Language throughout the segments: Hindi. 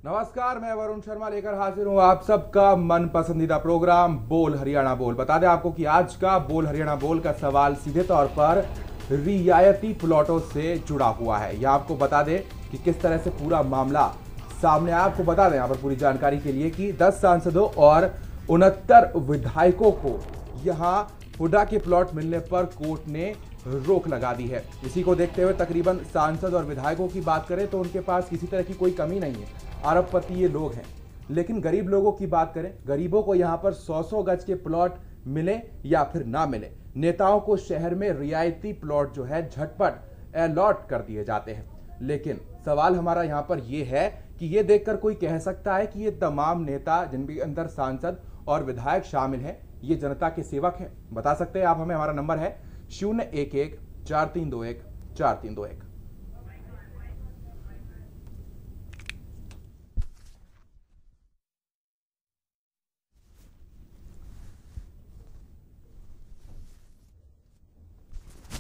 नमस्कार, मैं वरुण शर्मा लेकर हाजिर हूं आप सबका मन पसंदीदा प्रोग्राम बोल हरियाणा बोल। बता दें आपको कि आज का बोल हरियाणा बोल का सवाल सीधे तौर पर रियायती प्लॉटों से जुड़ा हुआ है। यह आपको बता दें कि किस तरह से पूरा मामला सामने आया। आपको बता दें यहाँ पर पूरी जानकारी के लिए कि 10 सांसदों और 69 विधायकों को यहाँ हुडा के प्लॉट मिलने पर कोर्ट ने रोक लगा दी है। इसी को देखते हुए तकरीबन सांसद और विधायकों की बात करें तो उनके पास किसी तरह की कोई कमी नहीं है। अरबपति ये लोग हैं, लेकिन गरीब लोगों की बात करें, गरीबों को यहाँ पर 100-100 गज के प्लॉट मिले या फिर ना मिले, नेताओं को शहर में रियायती प्लॉट जो है झटपट अलॉट कर दिए जाते हैं। लेकिन सवाल हमारा यहाँ पर यह है कि ये देखकर कोई कह सकता है कि ये तमाम नेता जिनके अंदर सांसद और विधायक शामिल हैं, ये जनता के सेवक हैं? बता सकते हैं आप हमें। हमारा नंबर है 011-4321-4321।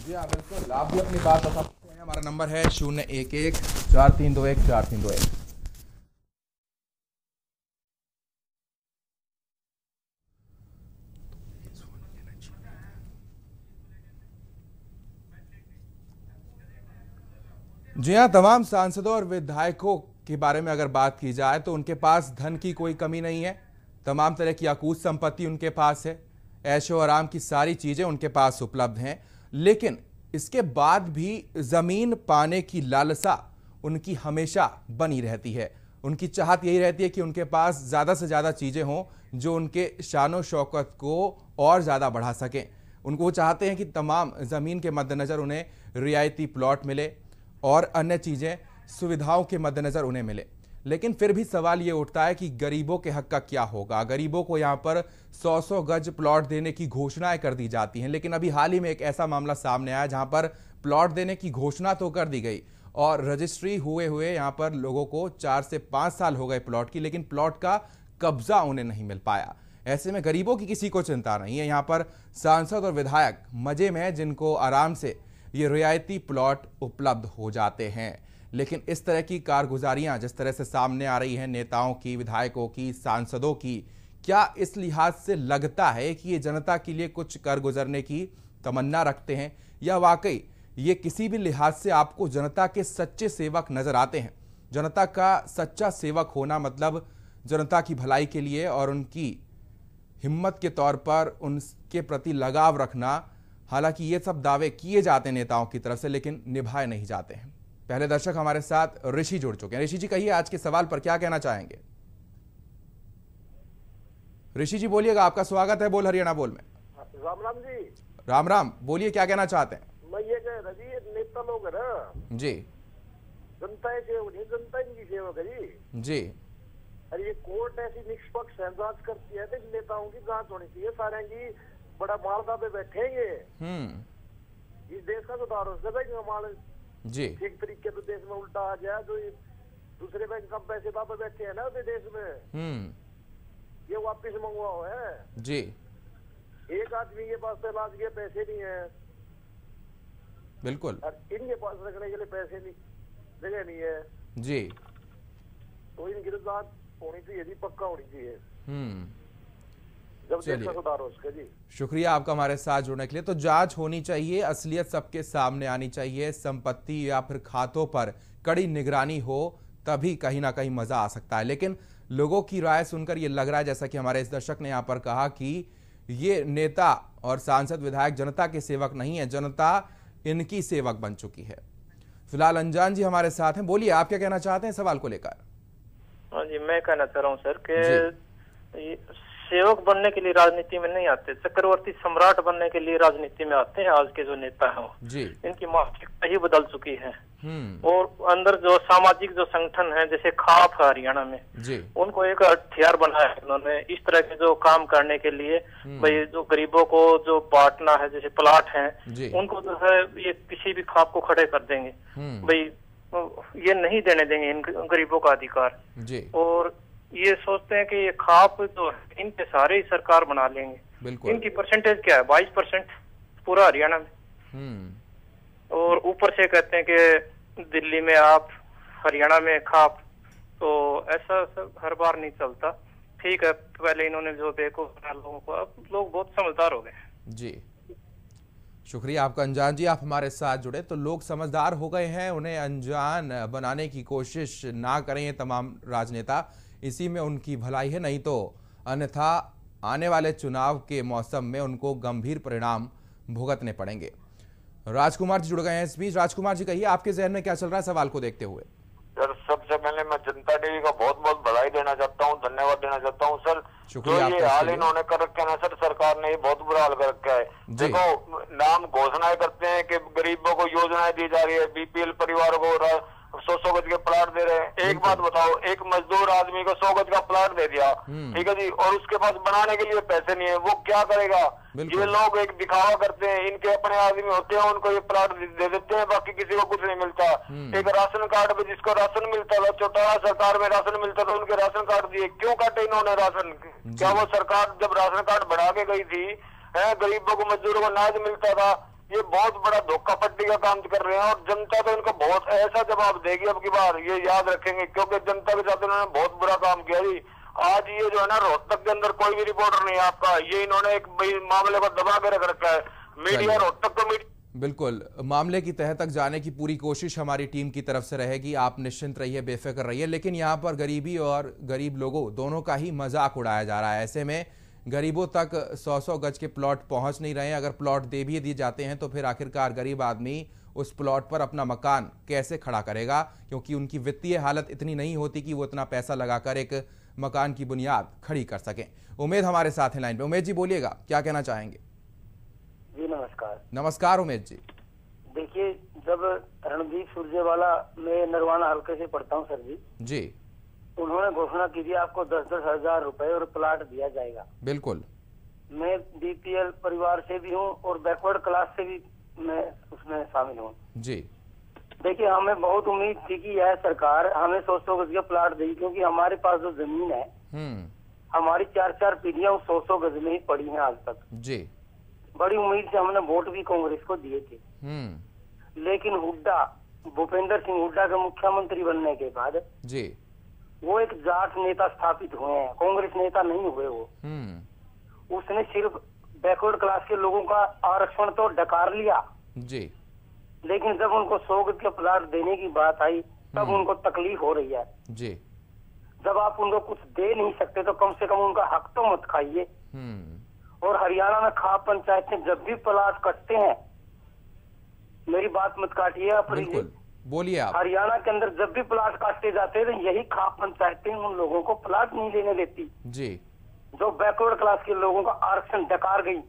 जी हाँ, बिल्कुल, आप भी अपनी बात बता सकते हैं। हमारा नंबर है 011-4321-4321। जी हाँ, तमाम सांसदों और विधायकों के बारे में अगर बात की जाए तो उनके पास धन की कोई कमी नहीं है। तमाम तरह की अकूत संपत्ति उनके पास है, ऐशो आराम की सारी चीजें उनके पास उपलब्ध हैं। लेकिन इसके बाद भी जमीन पाने की लालसा उनकी हमेशा बनी रहती है। उनकी चाहत यही रहती है कि उनके पास ज्यादा से ज्यादा चीजें हों जो उनके शानो शौकत को और ज्यादा बढ़ा सकें। उनको वो चाहते हैं कि तमाम जमीन के मद्देनजर उन्हें रियायती प्लॉट मिले और अन्य चीजें सुविधाओं के मद्देनजर उन्हें मिले। लेकिन फिर भी सवाल ये उठता है कि गरीबों के हक का क्या होगा। गरीबों को यहाँ पर 100-100 गज प्लॉट देने की घोषणाएं कर दी जाती हैं, लेकिन अभी हाल ही में एक ऐसा मामला सामने आया जहां पर प्लॉट देने की घोषणा तो कर दी गई और रजिस्ट्री हुए यहाँ पर लोगों को 4 से 5 साल हो गए प्लॉट की, लेकिन प्लॉट का कब्जा उन्हें नहीं मिल पाया। ऐसे में गरीबों की किसी को चिंता नहीं है। यहाँ पर सांसद और विधायक मजे में हैं, जिनको आराम से ये रियायती प्लॉट उपलब्ध हो जाते हैं। लेकिन इस तरह की कारगुजारियां जिस तरह से सामने आ रही हैं नेताओं की, विधायकों की, सांसदों की, क्या इस लिहाज से लगता है कि ये जनता के लिए कुछ कर गुजरने की तमन्ना रखते हैं, या वाकई ये किसी भी लिहाज से आपको जनता के सच्चे सेवक नजर आते हैं? जनता का सच्चा सेवक होना मतलब जनता की भलाई के लिए और उनकी हिम्मत के तौर पर उनके प्रति लगाव रखना। हालांकि ये सब दावे किए जाते हैं नेताओं की तरफ से, लेकिन निभाए नहीं जाते हैं। पहले दर्शक हमारे साथ ऋषि जुड़ चुके हैं। ऋषि जी, कहिए आज के सवाल पर क्या कहना चाहेंगे? ऋषि जी बोलिएगा, आपका स्वागत है बोल हरियाणा बोल में। राम राम जी। राम राम, बोलिए क्या कहना चाहते हैं? मैं ये कह रहा जी, नेता लोग है ना जी, जनता जनता इनकी सेवा करी जी। अरे ये कोर्ट ऐसी निष्पक्ष जांच करती है तो नेताओं की जांच होनी चाहिए। सारे की बड़ा मालदा पे बैठेंगे, इस देश का सुधार हो सकेगा। माल जी, ठीक तरीके से देश में उल्टा आ गया, जो दूसरे बैंक कम पैसे पे बैठे हैं ना देश में, ये वापिस मंगवाओ है जी। एक आदमी के पास तो इलाज के पैसे नहीं है, बिल्कुल, और इनके पास रखने के लिए पैसे नहीं, जगह नहीं है जी। तो इनकी जांच होनी चाहिए जी, पक्का होनी चाहिए, जब देश चलिए, का सुधार हो सके जी। शुक्रिया आपका हमारे साथ जुड़ने के लिए। तो जांच होनी चाहिए, असलियत सबके सामने आनी चाहिए, संपत्ति या फिर खातों पर कड़ी निगरानी हो, तभी कहीं ना कहीं मजा आ सकता है। लेकिन लोगों की राय सुनकर ये लग रहा है, जैसा कि हमारे इस दर्शक ने यहाँ पर कहा, कि ये नेता और सांसद विधायक जनता के सेवक नहीं है, जनता इनकी सेवक बन चुकी है। फिलहाल अनजान जी हमारे साथ हैं, बोलिए आप क्या कहना चाहते हैं सवाल को लेकर? हाँ जी, मैं कहना चाह रहा हूँ सर कि सेवक बनने के लिए राजनीति में नहीं आते, चक्रवर्ती सम्राट बनने के लिए राजनीति में आते हैं। आज के जो नेता हैं जी, इनकी मानसिकता ही बदल चुकी है। और अंदर जो सामाजिक जो संगठन है, जैसे खाप है हरियाणा में जी, उनको एक हथियार बनाया है उन्होंने इस तरह के जो काम करने के लिए। भाई जो गरीबों को जो बांटना है, जैसे प्लाट है, उनको जो है ये किसी भी खाप को खड़े कर देंगे। भाई ये नहीं देने देंगे इन गरीबों का अधिकार जी। और ये सोचते हैं कि ये खाप जो है इनके सारे ही सरकार बना लेंगे। बिल्कुल, इनकी परसेंटेज क्या है? 22% पूरा हरियाणा में। और ऊपर से कहते हैं कि दिल्ली में आप, हरियाणा में खाप, तो ऐसा सब हर बार नहीं चलता। ठीक है, पहले इन्होंने जो बेवकूफ बना लोगों को, अब लोग बहुत समझदार हो गए। जी, शुक्रिया आपका अनजान जी, आप हमारे साथ जुड़े। तो लोग समझदार हो गए हैं, उन्हें अनजान बनाने की कोशिश ना करें ये तमाम राजनेता, इसी में उनकी भलाई है, नहीं तो अन्यथा आने वाले चुनाव के मौसम में उनको गंभीर परिणाम भुगतने पड़ेंगे। राजकुमार जी जुड़ गए हैं इस बीच। राजकुमार जी, कहिए आपके जहन में क्या चल रहा है सवाल को देखते हुए? सर, सबसे पहले मैं जनता टीवी का बहुत बहुत बधाई देना चाहता हूँ, धन्यवाद देना चाहता हूँ सर। जो ये हाल इन्होंने कर रखा है ना सर, सरकार ने ये बहुत बुरा हाल कर रखा है। देखो, नाम घोषणाएं करते हैं कि गरीबों को योजनाएं दी जा रही है, बीपीएल परिवार को 100 गज के प्लाट दे रहे हैं। एक बात बताओ, एक मजदूर आदमी को 100 गज का प्लाट दे दिया, ठीक है जी, और उसके पास बनाने के लिए पैसे नहीं है, वो क्या करेगा? ये लोग एक दिखावा करते हैं, इनके अपने आदमी होते हैं, उनको ये प्लाट दे देते हैं, बाकी किसी को कुछ नहीं मिलता। एक राशन कार्ड पे जिसको राशन मिलता था, चौटाला सरकार में राशन मिलता था, उनके राशन कार्ड दिए, क्यों काटे इन्होंने राशन? क्या वो सरकार जब राशन कार्ड बढ़ा के गई थी, गरीबों को मजदूरों को अनाज मिलता था? ये बहुत बड़ा धोखा पट्टी का काम कर रहे हैं, और जनता तो इनको बहुत ऐसा जवाब देगी अब की बार, ये याद रखेंगे, क्योंकि जनता के साथ इन्होंने बहुत बुरा काम किया जी। आज ये जो है ना, रोहतक के अंदर कोई भी रिपोर्टर नहीं है आपका, ये इन्होंने एक मामले को दबा के रख रखा है। मीडिया रोहतक को बिल्कुल मामले की तह तक जाने की पूरी कोशिश हमारी टीम की तरफ से रहेगी, आप निश्चिंत रहिए, बेफिक्र रहिए। लेकिन यहाँ पर गरीबी और गरीब लोगों दोनों का ही मजाक उड़ाया जा रहा है। ऐसे में गरीबों तक 100-100 गज के प्लॉट पहुंच नहीं रहे हैं। अगर प्लॉट दे भी दिए जाते हैं तो फिर आखिरकार गरीब आदमी उस प्लॉट पर अपना मकान कैसे खड़ा करेगा, क्योंकि उनकी वित्तीय हालत इतनी नहीं होती कि वो इतना पैसा लगाकर एक मकान की बुनियाद खड़ी कर सकें। उमेद हमारे साथ है लाइन पे। उमेद जी, बोलिएगा, क्या कहना चाहेंगे? जी नमस्कार। नमस्कार उमेद जी। देखिए, जब रणदीप सुरजेवाला में नरवाना हल्के से पढ़ता हूँ सर जी, उन्होंने घोषणा की थी आपको 10-10 हजार रुपए और प्लाट दिया जाएगा। बिल्कुल। मैं बीपीएल परिवार से भी हूँ और बैकवर्ड क्लास से भी मैं उसमें शामिल हूँ जी। देखिए, हमें बहुत उम्मीद थी कि यह सरकार हमें 100-100 गज के प्लाट देगी, क्योंकि हमारे पास जो जमीन है, हमारी 4-4 पीढ़ियां उस 100-100 गज में ही पड़ी हैं आज तक जी। बड़ी उम्मीद से हमने वोट भी कांग्रेस को दिए थे। लेकिन हुड्डा, भूपेंद्र सिंह हुड्डा के मुख्यमंत्री बनने के बाद जी, वो एक जाट नेता स्थापित हुए हैं, कांग्रेस नेता नहीं हुए वो। उसने सिर्फ बैकवर्ड क्लास के लोगों का आरक्षण तो डकार लिया जी, लेकिन जब उनको 100 गज के प्लाट देने की बात आई तब उनको तकलीफ हो रही है जी। जब आप उनको कुछ दे नहीं सकते तो कम से कम उनका हक तो मत खाइए। और हरियाणा में खाप पंचायत में जब भी प्लाट कटते हैं, मेरी बात मत काटिए आप, बोलिए आप। हरियाणा के अंदर जब भी प्लाट काटे जाते हैं तो यही खाप पंचायतें उन लोगों को प्लाट नहीं लेने देती जी, जो बैकवर्ड क्लास के लोगों का आरक्षण डकार गई।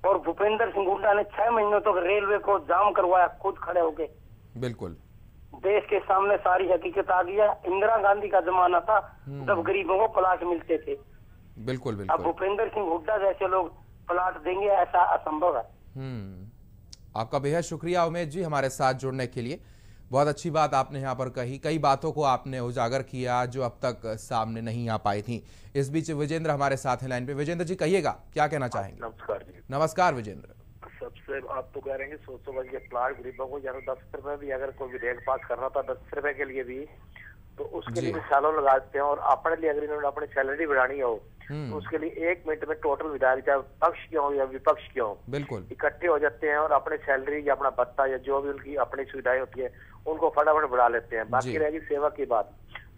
और भूपेंद्र सिंह हुड्डा ने 6 महीनों तक रेलवे को जाम करवाया, खुद खड़े होके। बिल्कुल, देश के सामने सारी हकीकत आ गई है। इंदिरा गांधी का जमाना था जब गरीबों को प्लाट मिलते थे। बिल्कुल बिल्कुल। अब भूपेंद्र सिंह हुड्डा जैसे लोग प्लाट देंगे, ऐसा असंभव है। आपका बेहद शुक्रिया उमेद जी, हमारे साथ जुड़ने के लिए। बहुत अच्छी बात आपने यहाँ पर कही, कई बातों को आपने उजागर किया जो अब तक सामने नहीं आ पाई थी। इस बीच विजेंद्र हमारे साथ हैं लाइन पे। विजेंद्र जी, कहिएगा, क्या कहना चाहेंगे? नमस्कार जी। नमस्कार विजेंद्र। सबसे आप तो कह रहे हैं 100 गज के प्लाट गरीबों को, या 10 रुपए भी अगर कोई विधेयक पास करना था 10 रुपए के लिए भी, तो उसके लिए सालों लगा देते हैं। और अपने लिए अगर इन्होंने अपनी सैलरी बढ़ानी हो तो उसके लिए 1 मिनट में टोटल विधायक, चाहे पक्ष के हो या विपक्ष के हो, बिल्कुल इकट्ठे हो जाते हैं और अपने सैलरी या अपना भत्ता या जो भी उनकी अपनी सुविधाएं होती है उनको फटाफट बढ़ा लेते हैं। बाकी रहेगी सेवक की बात।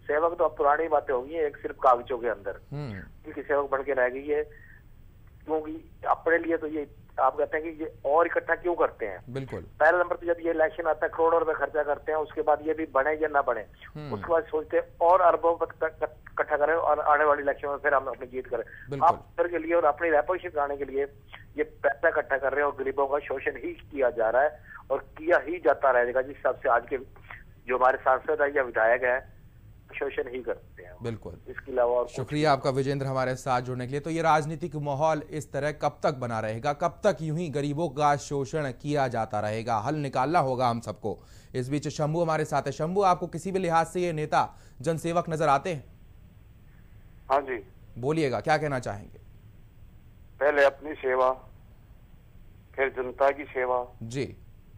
सेवक तो अब पुरानी बातें होगी, एक सिर्फ कागजों के अंदर की सेवक बन के रह गई है। क्योंकि अपने लिए तो ये आप कहते हैं कि ये और इकट्ठा क्यों करते हैं? बिल्कुल। पहला नंबर तो जब ये इलेक्शन आता है करोड़ों रुपए खर्चा करते हैं, उसके बाद ये भी बने या ना बने, उसके बाद सोचते हैं और अरबों इकट्ठा करें और आने वाली इलेक्शन में फिर हम अपनी जीत करें। आप के लिए और अपनी रेपुटेशन बनाने के लिए ये पैसा इकट्ठा कर रहे हैं और गरीबों का शोषण ही किया जा रहा है और किया ही जाता रहेगा। जिस हिसाब से आज के जो हमारे सांसद है या विधायक है, शोषण ही करते हैं। बिल्कुल। इसके अलावा और शुक्रिया आपका विजेंद्र हमारे साथ जुड़ने के लिए। तो ये राजनीतिक माहौल इस तरह कब तक बना रहेगा? कब तक यूं ही गरीबों का शोषण किया जाता रहेगा? हल निकालना होगा हम सबको। इस बीच शंभू हमारे साथ है। शंभू, आपको किसी भी लिहाज से ये नेता जनसेवक नजर आते हैं? हाँ जी। बोलिएगा, क्या कहना चाहेंगे? पहले अपनी सेवा, फिर जनता की सेवा जी,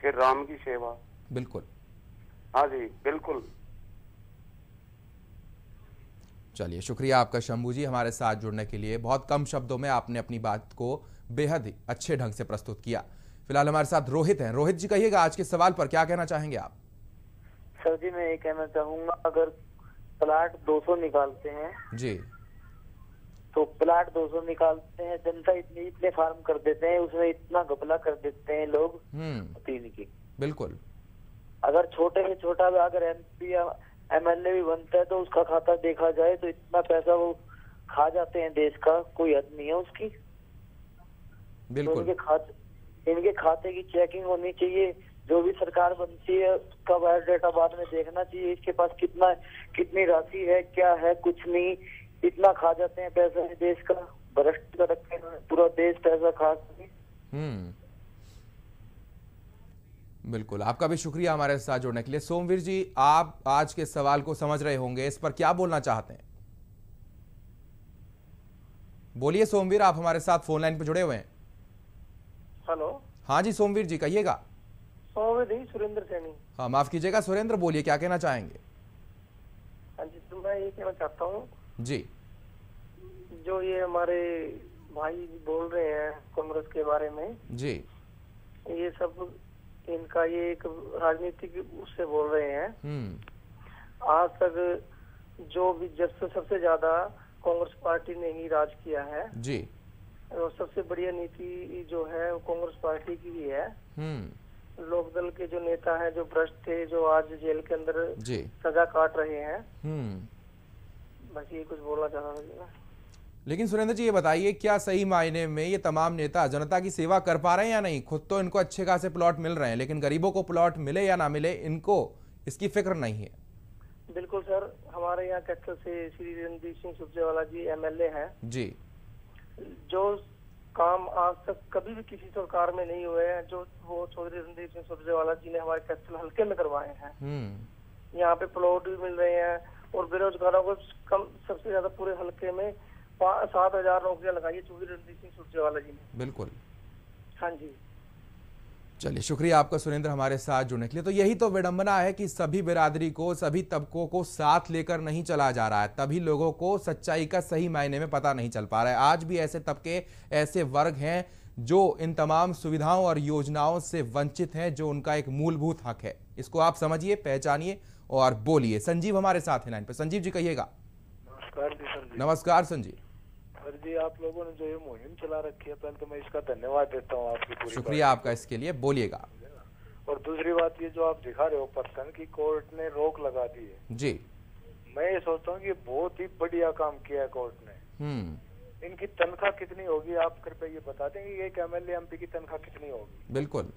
फिर राम की सेवा। बिल्कुल। हाँ जी, बिल्कुल। चलिए, शुक्रिया आपका शंभू जी हमारे साथ जुड़ने के लिए। बहुत कम शब्दों में आपने अपनी बात को बेहद ही अच्छे ढंग से प्रस्तुत किया। फिलहाल हमारे साथ रोहित हैं। रोहित जी, कहिएगा आज के सवाल पर क्या कहना चाहेंगे आप? सर जी, मैं ये कहना चाहूंगा, अगर प्लाट 200 निकालते हैं जी, तो प्लाट 200 निकालते हैं, जनता इतने फार्म कर देते हैं, उसमें इतना घपला कर देते हैं लोग तीन की। बिल्कुल। अगर छोटे से छोटा अगर MP या MLA भी बनता है तो उसका खाता देखा जाए तो इतना पैसा वो खा जाते हैं देश का, कोई हद नहीं है उसकी। बिल्कुल। तो इनके खाते की चेकिंग होनी चाहिए। जो भी सरकार बनती है उसका बायोडाटा बाद में देखना चाहिए, इसके पास कितनी राशि है, क्या है, कुछ नहीं। इतना खा जाते हैं पैसा देश का, भ्रष्ट कर रखे हैं, पूरा देश पैसा खा सके। बिल्कुल, आपका भी शुक्रिया हमारे साथ जुड़ने के लिए। सोमवीर जी, आप आज के सवाल को समझ रहे होंगे, इस पर क्या बोलना चाहते हैं? बोलिए सोमवीर, आप हमारे साथ फोन लाइन पर जुड़े हुए हैं। हेलो। हाँ जी सोमवीर जी, कहिएगा। सोमवीर सुरेंद्र सैनी। हाँ, माफ कीजिएगा सुरेंद्र, बोलिए क्या कहना चाहेंगे? हाँ जी, तो मैं ये कहना चाहता हूँ जी, जो ये हमारे भाई बोल रहे हैं कांग्रेस के बारे में जी, ये सब इनका ये एक राजनीतिक उससे बोल रहे हैं। आज तक जो भी जब से सबसे ज्यादा कांग्रेस पार्टी ने ही राज किया है जी, और सबसे बढ़िया नीति जो है वो कांग्रेस पार्टी की ही है। लोकदल के जो नेता हैं, जो भ्रष्ट थे, जो आज जेल के अंदर सजा काट रहे हैं, बस ये कुछ बोलना चाह रहा था। लेकिन सुरेंद्र जी, ये बताइए, क्या सही मायने में ये तमाम नेता जनता की सेवा कर पा रहे हैं या नहीं? खुद तो इनको अच्छे खासे प्लॉट मिल रहे हैं, लेकिन गरीबों को प्लॉट मिले या ना मिले, इनको इसकी फिक्र नहीं है। बिल्कुल सर, हमारे यहाँ कैथल से श्री रणदीप सिंह सुरजेवाला जी MLA हैं जी, जो काम आज तक कभी भी किसी सरकार में नहीं हुए हैं, जो वो चौधरी रणदीप सिंह सुरजेवाला जी ने हमारे कैथल हल्के में करवाए हैं। यहाँ पे प्लॉट भी मिल रहे हैं और बेरोजगारों को कम सबसे ज्यादा पूरे हल्के में 7,000 नौकरियां लगाई चौधरी रणदीप सिंह सुरजेवाला जी ने। बिल्कुल। हाँ जी, चलिए, शुक्रिया आपका सुरेंद्र हमारे साथ जुड़ने के लिए। तो यही तो विडंबना है कि सभी बिरादरी को, सभी तबकों को साथ लेकर नहीं चला जा रहा है, तभी लोगों को सच्चाई का सही मायने में पता नहीं चल पा रहा है। आज भी ऐसे तबके, ऐसे वर्ग हैं जो इन तमाम सुविधाओं और योजनाओं से वंचित हैं, जो उनका एक मूलभूत हक है। इसको आप समझिए, पहचानिए और बोलिए। संजीव हमारे साथ है लाइन पे। संजीव जी, कहिएगा। नमस्कार जी संजीव। नमस्कार संजीव जी, आप लोगों ने जो ये मुहिम चला रखी है, पहले तो मैं इसका धन्यवाद देता हूँ आपकी पूरी। शुक्रिया आपका इसके लिए, बोलिएगा। और दूसरी बात, ये जो आप दिखा रहे हो पर्सन की कोर्ट ने रोक लगा दी है जी, मैं ये सोचता हूँ कि बहुत ही बढ़िया काम किया है कोर्ट ने। इनकी तनख्वाह कितनी होगी आप कृपया ये बता दें कि एक MLA MP की तनख्वाह कितनी होगी? बिल्कुल।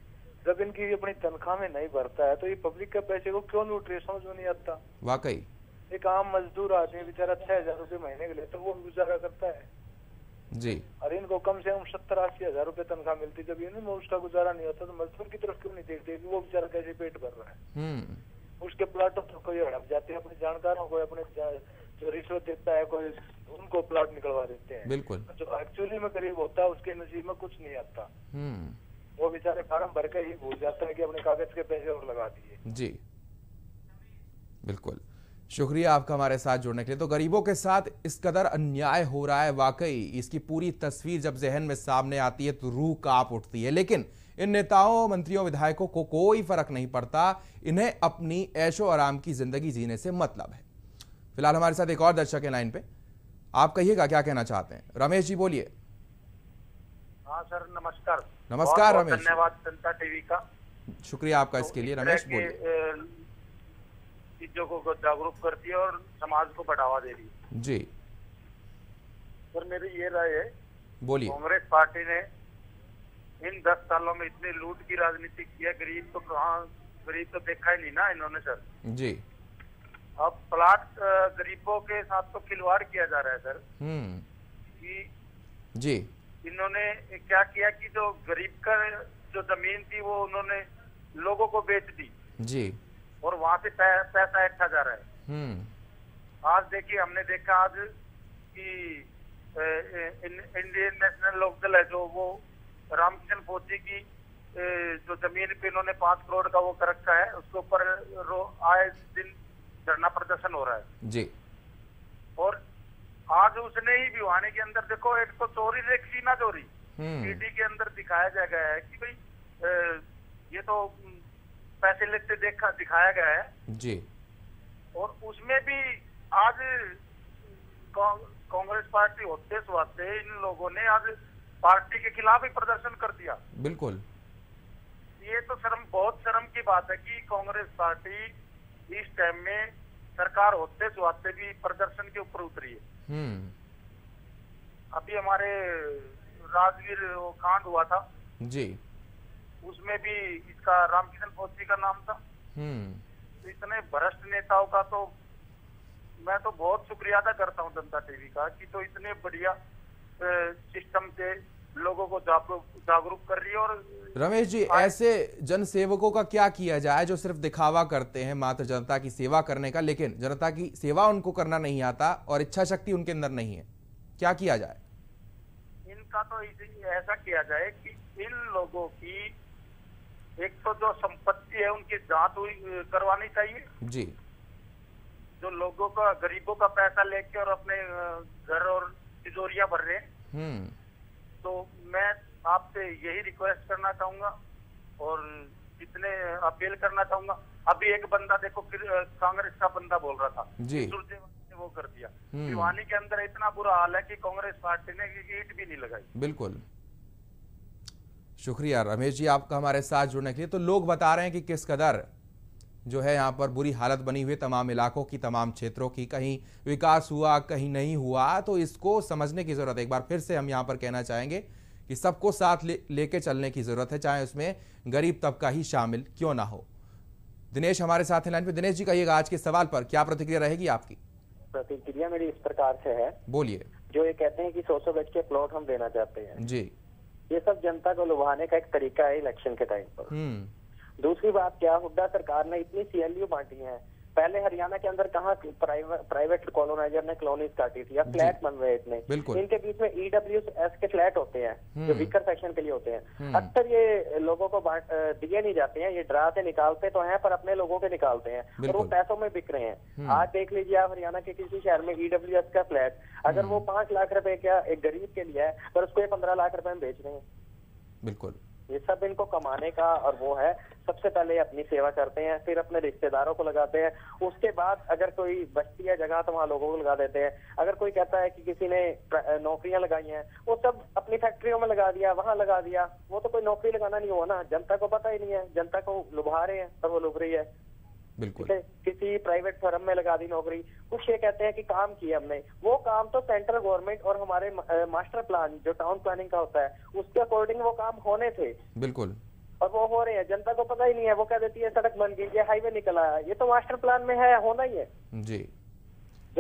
जब इनकी अपनी तनख्वाह में नहीं भरता है तो ये पब्लिक के पैसे को क्यों लूट रहे, समझ में नहीं आता। वाकई एक आम मजदूर आदमी बेचारा 6,000 रुपये महीने के लिए तो वो गुजारा करता है जी, और इनको कम से कम 70-80 हजार रुपए तनख्वाह मिलती। जब इन्हें उसका गुजारा नहीं होता तो मजदूर की तरफ क्यों नहीं देखते कि वो बेचारा कैसे पेट भर रहा है। उसके प्लाटों तो कोई हड़प जाते हैं, अपने जानकारों को, अपने जो रिश्वत देता है कोई, उनको प्लाट निकलवा देते हैं। बिल्कुल। जो एक्चुअली में गरीब होता है उसके नसीब में कुछ नहीं आता, वो बेचारे फार्म भर के ही भूल जाता है कि अपने कागज के पैसे और लगा दिए। जी, बिल्कुल। शुक्रिया आपका हमारे साथ जुड़ने के लिए। तो गरीबों के साथ इस कदर अन्याय हो रहा है, वाकई इसकी पूरी तस्वीर जब जहन में सामने आती है तो रूह कांप उठती है। लेकिन इन नेताओं, मंत्रियों, विधायकों को कोई फर्क नहीं पड़ता, इन्हें अपनी ऐशो आराम की जिंदगी जीने से मतलब है। फिलहाल हमारे साथ एक और दर्शक है लाइन पे, आप कहिएगा क्या कहना चाहते हैं। रमेश जी, बोलिए। हाँ सर, नमस्कार। नमस्कार रमेश। धन्यवाद जनता टीवी का, शुक्रिया आपका इसके लिए। रमेश बोलिए। चीजों को जागरूक करती है और समाज को बढ़ावा दे रही है जी। सर, मेरी ये राय है, बोलिए। कांग्रेस पार्टी ने इन 10 सालों में इतनी लूट की राजनीति की है, गरीब तो कहाँ, गरीब तो देखा ही नहीं ना इन्होंने सर जी। अब प्लाट गरीबों के साथ तो खिलवाड़ किया जा रहा है सर कि जी। इन्होंने क्या किया कि जो गरीब का जो जमीन थी वो उन्होंने लोगों को बेच दी जी, और वहां से पैसा इकट्ठा जा रहा है। आज देखिए, हमने देखा आज कि इंडियन नेशनल लोकदल है जो वो रामकिशन फौजी की जो जमीन पे इन्होंने 5 करोड़ का वो कर रखा है, उसके ऊपर आए दिन धरना प्रदर्शन हो रहा है जी। और आज उसने ही भिवानी के अंदर देखो, एक तो चोरी देख सीना चोरी ईडी के अंदर दिखाया जा गया है कि भाई ये तो पैसे लेते दिखाया गया है जी। और उसमें भी आज कांग्रेस पार्टी होते स्वाते इन लोगों ने आज पार्टी के खिलाफ ही प्रदर्शन कर दिया। बिल्कुल, ये तो बहुत शर्म की बात है कि कांग्रेस पार्टी इस टाइम में सरकार होते स्वाते भी प्रदर्शन के ऊपर उतरी है। अभी हमारे राजवीर कांड हुआ था जी, उसमें भी इसका रामकिशन फौजी का नाम था। तो इतने भ्रष्ट नेताओं का तो मैं तो बहुत शुक्रिया अदा करता हूँ जनता टीवी का कि तो इतने बढ़िया सिस्टम से लोगों को जागरूक कर रही है। और रमेश जी, ऐसे जन सेवकों का क्या किया जाए जो सिर्फ दिखावा करते हैं मात्र जनता की सेवा करने का, लेकिन जनता की सेवा उनको करना नहीं आता और इच्छा शक्ति उनके अंदर नहीं है, क्या किया जाए? इनका तो ऐसा किया जाए कि इन लोगों की एक तो जो संपत्ति है उनकी जांच करवानी चाहिए जी। जो लोगों का, गरीबों का पैसा लेके और अपने घर और तिजोरियां भर रहे हैं, तो मैं आपसे यही रिक्वेस्ट करना चाहूंगा और जितने अपील करना चाहूंगा। अभी एक बंदा देखो, कांग्रेस का बंदा बोल रहा था जी, वो कर दिया। भिवानी के अंदर इतना बुरा हाल है कि कांग्रेस पार्टी ने ईंट भी नहीं लगाई। बिल्कुल, शुक्रिया रमेश जी आपका हमारे साथ जुड़ने के लिए। तो लोग बता रहे हैं कि किस कदर जो है यहाँ पर बुरी हालत बनी हुई तमाम इलाकों की, तमाम क्षेत्रों की, कहीं विकास हुआ कहीं नहीं हुआ, तो इसको समझने की जरूरत है। एक बार फिर से हम यहाँ पर कहना चाहेंगे कि सबको साथ लेके चलने की जरूरत है, चाहे उसमें गरीब तबका ही शामिल क्यों ना हो। दिनेश हमारे साथ हैं लाइन पे। दिनेश जी, कहिएगा आज के सवाल पर क्या प्रतिक्रिया रहेगी आपकी? प्रतिक्रिया मेरी इस प्रकार से है, बोलिए। जो ये कहते हैं कि 100 गज के प्लॉट हम देना चाहते हैं जी, ये सब जनता को लुभाने का एक तरीका है इलेक्शन के टाइम पर। दूसरी बात क्या, हुड्डा सरकार ने इतनी CLU बांटी है। पहले हरियाणा के अंदर कहाँ प्राइवेट कॉलोनाइजर ने कॉलोनीज काटी थी, अब फ्लैट बन रहे इतने। इनके बीच में EWS के फ्लैट होते हैं जो वीकर सेक्शन के लिए होते हैं। अक्सर ये लोगों को दिए नहीं जाते हैं, ये ड्रा से निकालते तो हैं पर अपने लोगों के निकालते हैं और वो पैसों में बिक रहे हैं। आज देख लीजिए आप, हरियाणा के किसी शहर में EWS का फ्लैट अगर वो 5 लाख रुपए का एक गरीब के लिए है, पर उसको ये 15 लाख रुपए में बेच रहे हैं। बिल्कुल, ये सब इनको कमाने का और वो है। सबसे पहले अपनी सेवा करते हैं, फिर अपने रिश्तेदारों को लगाते हैं, उसके बाद अगर कोई बचती है जगह तो वहाँ लोगों को लगा देते हैं। अगर कोई कहता है कि किसी ने नौकरियां लगाई हैं, वो सब अपनी फैक्ट्रियों में लगा दिया, वहाँ लगा दिया, वो तो कोई नौकरी लगाना नहीं हुआ ना। जनता को पता ही नहीं है, जनता को लुभा रहे हैं तब वो लुभ रही है। बिल्कुल, किसी प्राइवेट फर्म में लगा दी नौकरी, कुछ ये कहते हैं कि काम किया हमने, वो काम तो सेंट्रल गवर्नमेंट और हमारे मास्टर प्लान जो टाउन प्लानिंग का होता है उसके अकॉर्डिंग वो काम होने थे। बिल्कुल, और वो हो रहे हैं, जनता को पता ही नहीं है। वो कह देती है सड़क बन गई, ये हाईवे निकल आया, ये तो मास्टर प्लान में है, होना ही है। जी,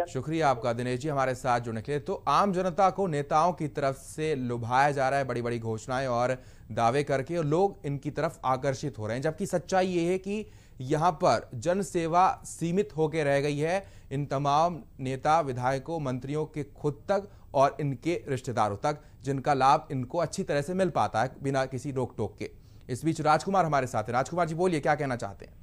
शुक्रिया आपका दिनेश जी हमारे साथ जुड़ने के लिए। तो आम जनता को नेताओं की तरफ से लुभाया जा रहा है बड़ी बड़ी घोषणाएं और दावे करके, और लोग इनकी तरफ आकर्षित हो रहे हैं, जबकि सच्चाई ये है कि यहाँ पर जन सेवा सीमित होकर रह गई है इन तमाम नेता विधायकों मंत्रियों के खुद तक और इनके रिश्तेदारों तक, जिनका लाभ इनको अच्छी तरह से मिल पाता है बिना किसी रोक टोक के। इस बीच राजकुमार हमारे साथ है। राजकुमार जी बोलिए, क्या कहना चाहते हैं?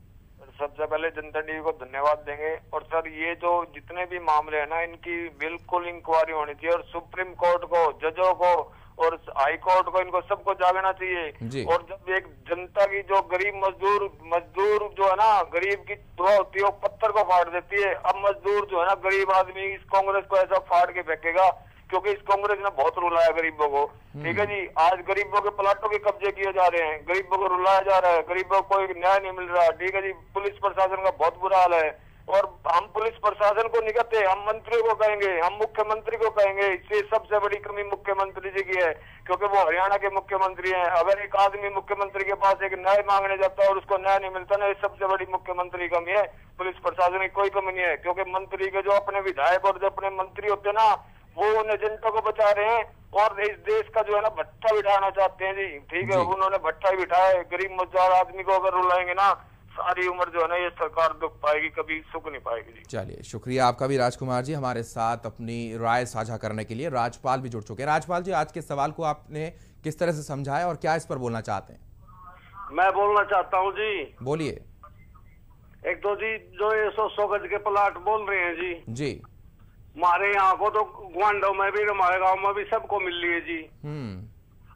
सबसे पहले जनता टीवी को धन्यवाद देंगे। और सर, ये जो जितने भी मामले हैं ना, इनकी बिल्कुल इंक्वायरी होनी चाहिए और सुप्रीम कोर्ट को, जजों को और हाई कोर्ट को, इनको सबको जागना चाहिए। और जब एक जनता की जो गरीब मजदूर जो है ना, गरीब की दुआ होती है वो पत्थर को फाड़ देती है। अब मजदूर जो है ना, गरीब आदमी इस कांग्रेस को ऐसा फाड़ के फेंकेगा, क्योंकि इस कांग्रेस ने बहुत रुलाया गरीबों को। ठीक है जी, आज गरीबों के प्लाटों के कब्जे किए जा रहे हैं, गरीबों को रुलाया जा रहा है, गरीबों को कोई न्याय नहीं मिल रहा। ठीक है जी, पुलिस प्रशासन का बहुत बुरा हाल है। और हम पुलिस प्रशासन को नहीं कहते, हम मंत्री को कहेंगे, हम मुख्यमंत्री को कहेंगे। इससे सबसे बड़ी कमी मुख्यमंत्री जी की है, क्योंकि वो हरियाणा के मुख्यमंत्री हैं। अगर एक आदमी मुख्यमंत्री के पास एक न्याय मांगने जाता है और उसको न्याय नहीं मिलता ना, ये सबसे बड़ी मुख्यमंत्री कमी है। पुलिस प्रशासन की कोई कमी नहीं है, क्योंकि मंत्री के जो अपने विधायक और जो अपने मंत्री होते हैं ना, वो उन्हें जनता को बचा रहे हैं और इस देश का जो है ना भट्टा बिठाना चाहते हैं जी। ठीक है, उन्होंने भट्टा ही बिठाया। गरीब मजदूर आदमी को अगर रुलाएंगे ना, सारी उम्र जो है ना ये सरकार दुख पाएगी, कभी सुख नहीं पाएगी जी। चलिए, शुक्रिया आपका भी राजकुमार जी हमारे साथ अपनी राय साझा करने के लिए। राजपाल भी जुड़ चुके हैं। राजपाल जी, आज के सवाल को आपने किस तरह से समझा है और क्या इस पर बोलना चाहते हैं? मैं बोलना चाहता हूँ जी। बोलिए। एक तो जी जो ये 100 गज के प्लाट बोल रहे हैं जी, हमारे यहाँ को तो ग्वांडो में भी, हमारे गांव में भी सबको मिल रही है जी।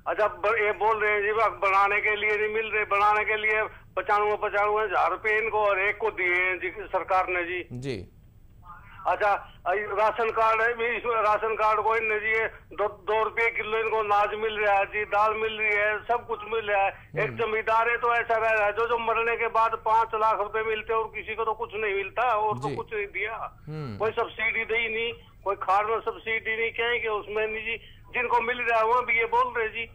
अच्छा, ये बोल रहे हैं जी बनाने के लिए नहीं मिल रहे, बनाने के लिए 95,000 रुपये इनको और एक को दिए हैं जी सरकार ने जी। अच्छा, राशन कार्ड है भी, राशन कार्ड को इनने जी 2 रुपये किलो इनको अनाज मिल रहा है जी, दाल मिल रही है, सब कुछ मिल रहा है। एक जमींदार है तो ऐसा रह रहा है जो मरने के बाद 5 लाख रुपए मिलते और किसी को तो कुछ नहीं मिलता, और तो कुछ नहीं दिया, कोई सब्सिडी दी नहीं, कोई खाद में सब्सिडी नहीं, क्या है कि उसमें नहीं जी, जिनको मिल रहा है वो भी ये बोल रहे जी।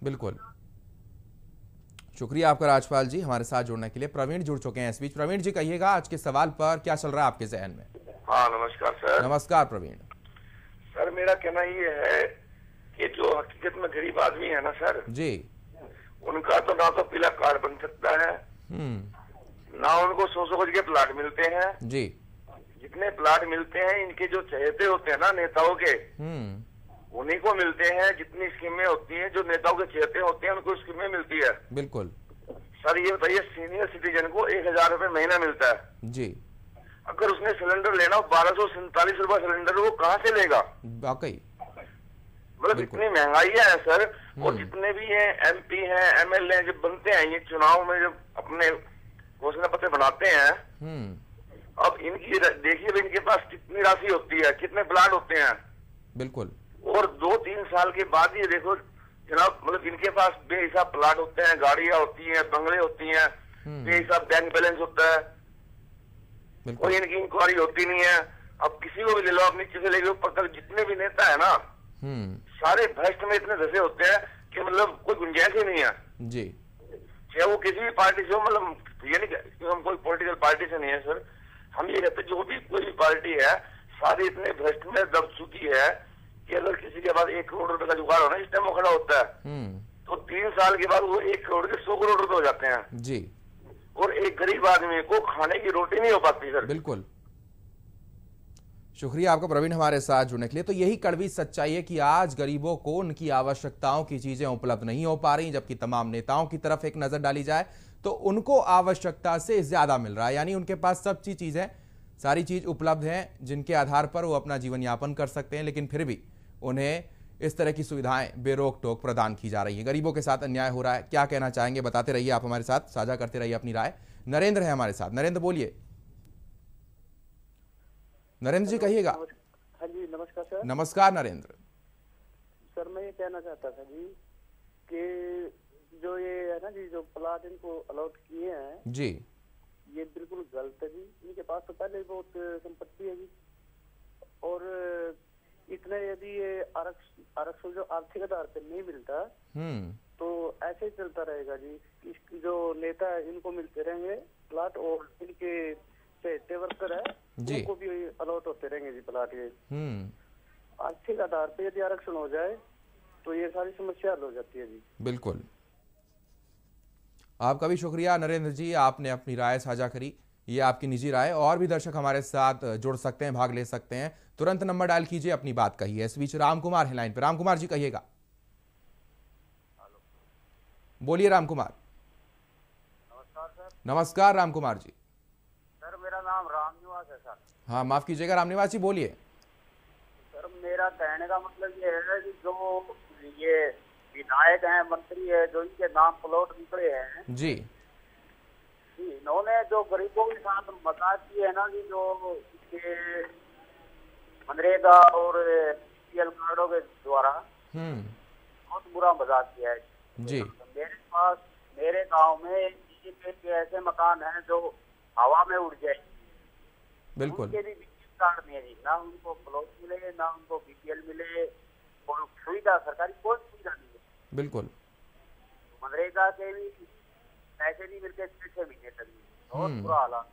बिल्कुल, शुक्रिया आपका राजपाल जी हमारे साथ जुड़ने के लिए। प्रवीण जुड़ चुके हैं इस बीच। प्रवीण जी कहिएगा आज के सवाल पर क्या चल रहा है आपके जहन में? हाँ नमस्कार सर। नमस्कार प्रवीण। सर मेरा कहना ये है कि जो हकीकत में गरीब आदमी है ना सर जी, उनका तो ना तो पीला कार्ड बन सकता है, ना उनको 100 गज के प्लाट मिलते हैं जी। जितने प्लाट मिलते हैं इनके जो चहेते होते हैं ना नेताओं के, उन्हीं को मिलते हैं। जितनी स्कीमें होती हैं जो नेताओं के चहेते होते हैं उनको स्कीमें मिलती है। बिल्कुल सर ये बताइए, सीनियर सिटीजन को 1,000 रुपए महीना मिलता है जी। अगर उसने सिलेंडर लेना हो 1247 रुपए सिलेंडर, वो कहाँ से लेगा? वाकई मतलब इतनी महंगाई है सर। और जितने भी हैं MP हैं MLA जब बनते हैं ये चुनाव में, जब अपने घोषणा पत्र बनाते हैं, अब इनकी देखिए इनके पास कितनी राशि होती है, कितने प्लाट होते हैं। बिल्कुल। और 2-3 साल के बाद ये देखो जनाब, मतलब इनके पास बेहिसाब प्लाट होते हैं, गाड़ियां होती हैं, बंगले होती हैं, बेहिसाब बैंक बैलेंस होता है, कोई इनकी इंक्वायरी होती नहीं है। अब किसी को भी ले लो, आप नीचे से लेके ऊपर तक जितने भी नेता है ना, सारे भ्रष्ट में इतने धसे होते हैं कि मतलब कोई गुंजाइश ही नहीं है जी। चाहे वो किसी भी पार्टी से हो, मतलब ये नहीं कि हम कोई पॉलिटिकल पार्टी से नहीं है सर, हम ये कहते जो भी कोई भी पार्टी है सारी इतने भ्रष्ट में दब चुकी है कि अगर किसी के पास 1 करोड़ रुपए का जुगाड़ हो ना, इस टाइम वो खड़ा होता है तो 3 साल के बाद वो 1 करोड़ के 100 करोड़ रुपए हो जाते हैं जी। और एक गरीब आदमी को खाने की रोटी नहीं हो पाती सर। बिल्कुल, शुक्रिया आपका प्रवीण हमारे साथ जुड़ने के लिए। तो यही कड़वी सच्चाई है कि आज गरीबों को उनकी आवश्यकताओं की चीजें उपलब्ध नहीं हो पा रही, जबकि तमाम नेताओं की तरफ एक नजर डाली जाए तो उनको आवश्यकता से ज्यादा मिल रहा है। यानी उनके पास सब चीजें, सारी चीज उपलब्ध हैं जिनके आधार पर वो अपना जीवन यापन कर सकते हैं, लेकिन फिर भी उन्हें इस तरह की सुविधाएं बेरोक टोक प्रदान की जा रही है। गरीबों के साथ अन्याय हो रहा है। क्या कहना चाहेंगे बताते रहिए, आप हमारे साथ साझा करते रहिए अपनी राय। नरेंद्र है हमारे साथ। नरेंद्र बोलिए। नरेंद्र जी कहिएगा। हाँ जी नमस्कार सर। नमस्कार नरेंद्र। सर मैं ये कहना चाहता था जी कि जो ये है ना जी, जो प्लाट इनको अलॉट किए हैं जी, ये बिल्कुल गलत है जी। इनके पास तो पहले बहुत संपत्ति है जी, और इतने यदि ये आरक्षण जो आर्थिक आधार पर नहीं मिलता तो ऐसे ही चलता रहेगा जी। इसकी जो नेता है इनको मिलते रहेंगे प्लाट, और इनके चहेते वर्कर है उनको भी अलॉट होते रहेंगे जी प्लाट। ये आर्थिक आधार पे यदि आरक्षण हो जाए तो ये सारी समस्या हल हो जाती है जी। बिल्कुल, आपका भी शुक्रिया नरेंद्र जी, आपने अपनी राय साझा करी। ये आपकी निजी राय। और भी दर्शक हमारे साथ जुड़ सकते हैं, भाग ले सकते हैं। तुरंत नंबर डायल कीजिए, अपनी बात कहिए। इस बीच राम कुमार है लाइन पे। राम कुमार जी कहिएगा। बोलिए राम कुमार। नमस्कार सर। नमस्कार राम कुमार जी। सर मेरा नाम रामनिवास है सर। हाँ माफ कीजिएगा रामनिवास जी, बोलिए। सर मेरा कहने का मतलब ये है कि जो ये विधायक हैं, मंत्री है, जो इनके नाम प्लॉट निकले हैं जी, इन्होंने जो गरीबों के साथ मजाक किए है ना कि जो इसके मनरेगा और BPL कार्डों के द्वारा बहुत बुरा मजाक किया है जी। मेरे गांव में ऐसे मकान हैं जो हवा में उड़ जाए। बिल्कुल, उनके भी BPL कार्ड नहीं है जी, ना उनको प्लॉट मिले ना उनको BPL मिले, कोई सुविधा सरकारी कोई सुविधा नहीं है। बिल्कुल, मनरेगा के भी पैसे नहीं मिलते 6 महीने तक, बहुत बुरा हालात।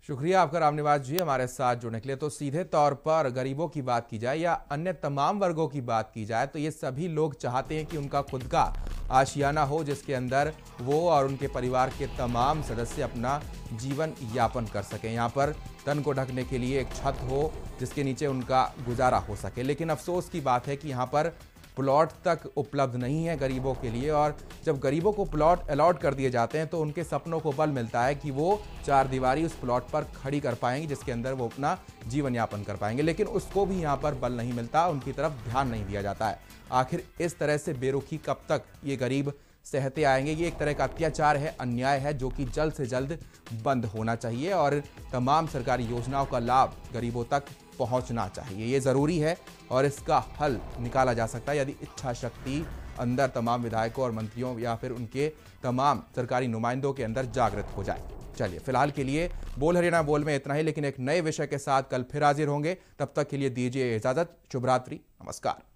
शुक्रिया आपका रामनिवास जी हमारे साथ जुड़ने के लिए। तो सीधे तौर पर गरीबों की बात की जाए या अन्य तमाम वर्गों की बात की जाए तो ये सभी लोग चाहते हैं कि उनका खुद का आशियाना हो जिसके अंदर वो और उनके परिवार के तमाम सदस्य अपना जीवन यापन कर सकें। यहाँ पर तन को ढकने के लिए एक छत हो जिसके नीचे उनका गुजारा हो सके। लेकिन अफसोस की बात है कि यहाँ पर प्लॉट तक उपलब्ध नहीं है गरीबों के लिए। और जब गरीबों को प्लॉट अलॉट कर दिए जाते हैं तो उनके सपनों को बल मिलता है कि वो चार दीवारी उस प्लॉट पर खड़ी कर पाएंगे जिसके अंदर वो अपना जीवन यापन कर पाएंगे, लेकिन उसको भी यहाँ पर बल नहीं मिलता, उनकी तरफ ध्यान नहीं दिया जाता है। आखिर इस तरह से बेरुखी कब तक ये गरीब सहते आएंगे? ये एक तरह का अत्याचार है, अन्याय है, जो कि जल्द से जल्द बंद होना चाहिए और तमाम सरकारी योजनाओं का लाभ गरीबों तक पहुंचना चाहिए। ये ज़रूरी है और इसका हल निकाला जा सकता है यदि इच्छा शक्ति अंदर तमाम विधायकों और मंत्रियों या फिर उनके तमाम सरकारी नुमाइंदों के अंदर जागृत हो जाए। चलिए, फिलहाल के लिए बोल हरियाणा बोल में इतना ही, लेकिन एक नए विषय के साथ कल फिर हाजिर होंगे। तब तक के लिए दीजिए इजाजत। शुभ रात्रि, नमस्कार।